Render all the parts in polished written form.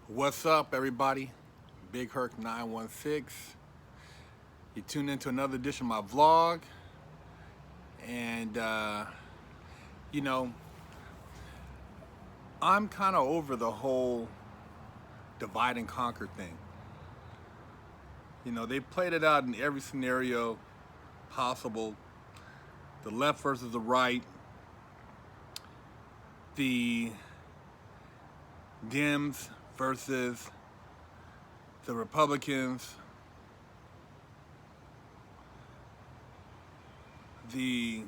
What's up, everybody? Big Herc916. You tuned into another edition of my vlog, and you know, I'm kind of over the whole divide and conquer thing. They played it out in every scenario possible: the left versus the right, the Dems versus the Republicans, the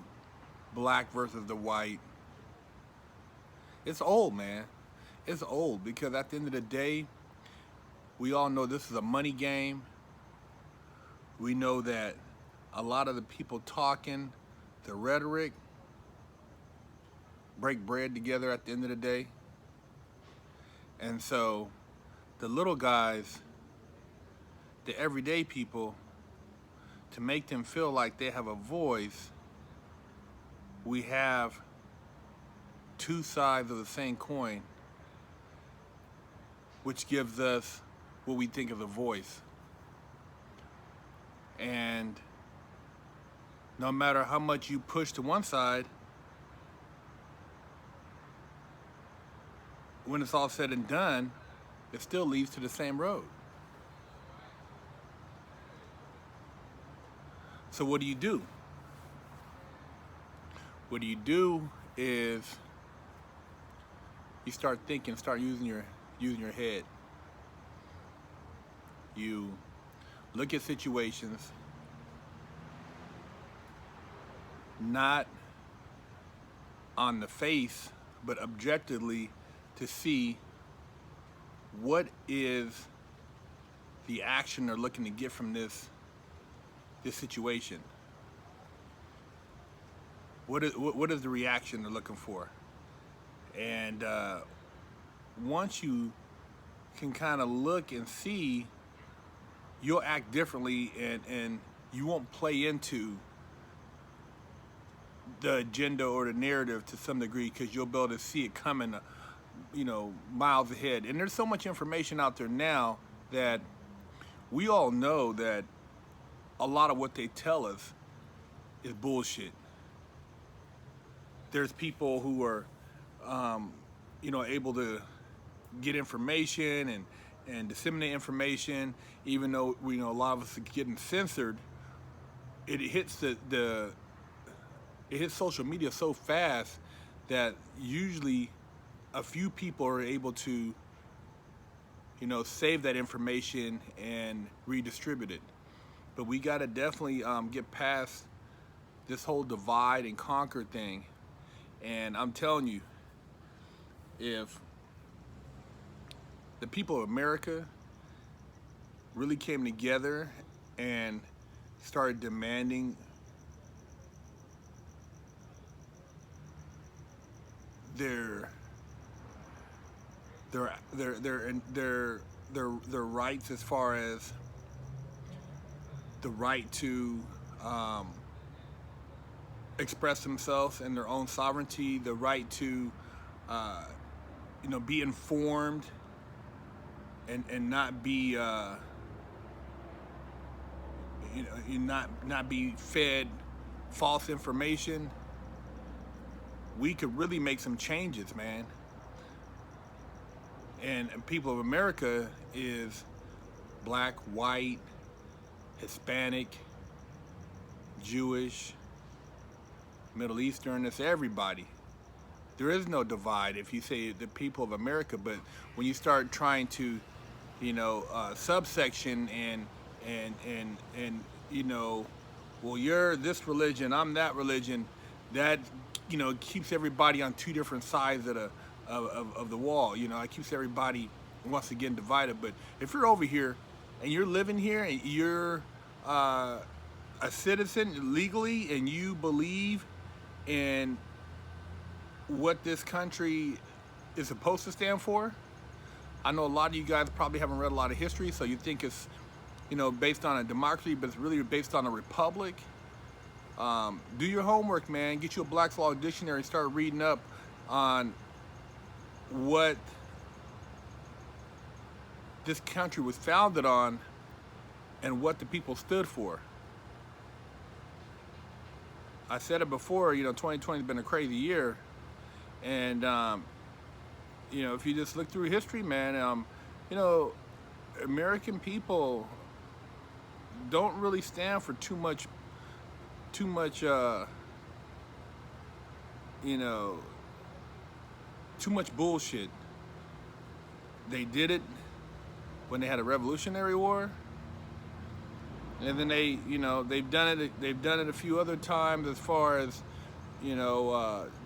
black versus the white. It's old, man. It's old because at the end of the day, we all know this is a money game. We know that a lot of the people talking, the rhetoric, break bread together at the end of the day. And so the little guys, the everyday people, to make them feel like they have a voice, we have two sides of the same coin, which gives us what we think is a voice. And no matter how much you push to one side, when it's all said and done, it still leads to the same road. So what do you do? What you do is you start thinking, start using your head. You look at situations not on the face, but objectively, to see what is the action they're looking to get from this situation. What is the reaction they're looking for? And once you can kind of look and see, you'll act differently, and you won't play into the agenda or the narrative to some degree, because you'll be able to see it coming, miles ahead. And there's so much information out there now that we all know that a lot of what they tell us is bullshit. There's people who are, able to get information and disseminate information, even though a lot of us are getting censored. It hits it hits social media so fast that usually a few people are able to, save that information and redistribute it. But we got to definitely get past this whole divide and conquer thing. And I'm telling you, if the people of America really came together and started demanding their rights, as far as the right to express themselves and their own sovereignty, the right to be informed and not be not be fed false information, we could really make some changes, man. And people of America is black, white, Hispanic, Jewish, Middle Eastern. It's everybody. There is no divide if you say the people of America. But when you start trying to, subsection and well, you're this religion, I'm that religion, that keeps everybody on two different sides of the wall. It keeps everybody once again divided. But if you're over here and you're living here and you're a citizen legally, and you believe in what this country is supposed to stand for, I know a lot of you guys probably haven't read a lot of history, so you think it's based on a democracy, but it's really based on a republic. Do your homework, man. Get you a Black's Law dictionary and start reading up on what this country was founded on and what the people stood for. I said it before, 2020 has been a crazy year. And, if you just look through history, man, you know, American people don't really stand for too much, you know, too much bullshit. They did it when they had a Revolutionary War, and then they've done it. They've done it a few other times as far as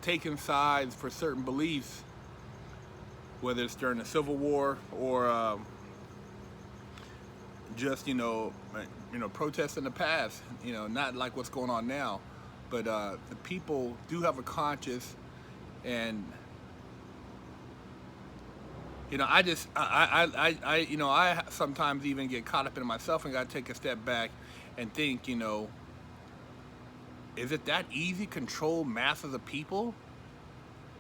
taking sides for certain beliefs, whether it's during the Civil War or just protests in the past. Not like what's going on now, but the people do have a conscience, and I sometimes even get caught up in myself and got to take a step back and think, is it that easy to control masses of people?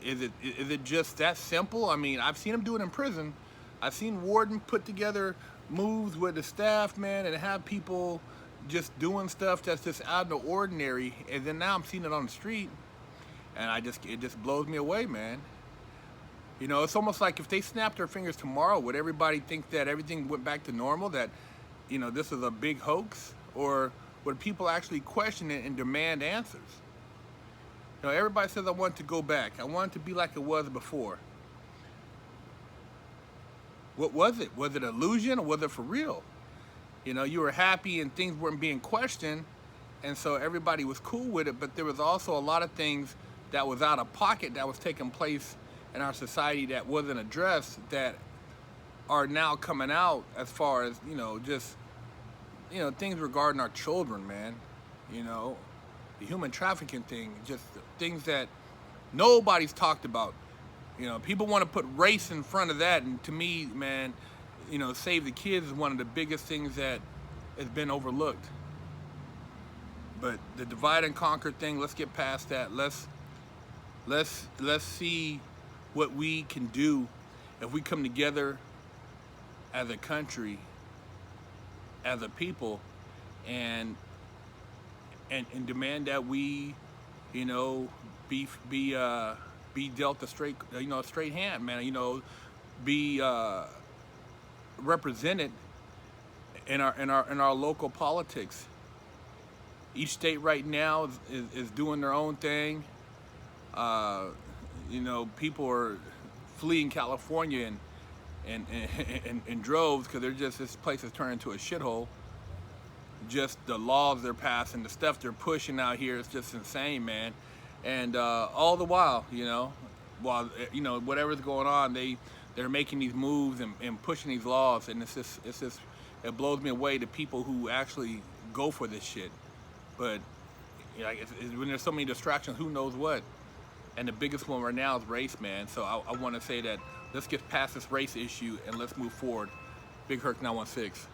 Is it just that simple? I mean, I've seen them do it in prison. I've seen Warden put together moves with the staff, man, and have people just doing stuff that's just out of the ordinary. And then now I'm seeing it on the street, and it just blows me away, man. It's almost like if they snapped their fingers tomorrow, would everybody think that everything went back to normal, that, this is a big hoax? Or would people actually question it and demand answers? Everybody says, I want to go back. I want it to be like it was before. What was it? Was it illusion or was it for real? You were happy and things weren't being questioned, and so everybody was cool with it, but there was also a lot of things that was out of pocket that was taking place in our society that wasn't addressed, that are now coming out, as far as just things regarding our children, man. The human trafficking thing, just things that nobody's talked about. People want to put race in front of that, and to me, man, save the kids is one of the biggest things that has been overlooked. But the divide and conquer thing, let's get past that. Let's see what we can do if we come together as a country, as a people, and demand that we, be dealt a straight hand, man. Be represented in our local politics. Each state right now is doing their own thing. People are fleeing California in droves because this place has turned into a shithole. Just the laws they're passing, the stuff they're pushing out here is just insane, man. And all the while, whatever's going on, they're making these moves and pushing these laws, and it blows me away, the people who actually go for this shit. But when there's so many distractions, who knows what? And the biggest one right now is race, man. So I want to say that let's get past this race issue and let's move forward. Big Herc916.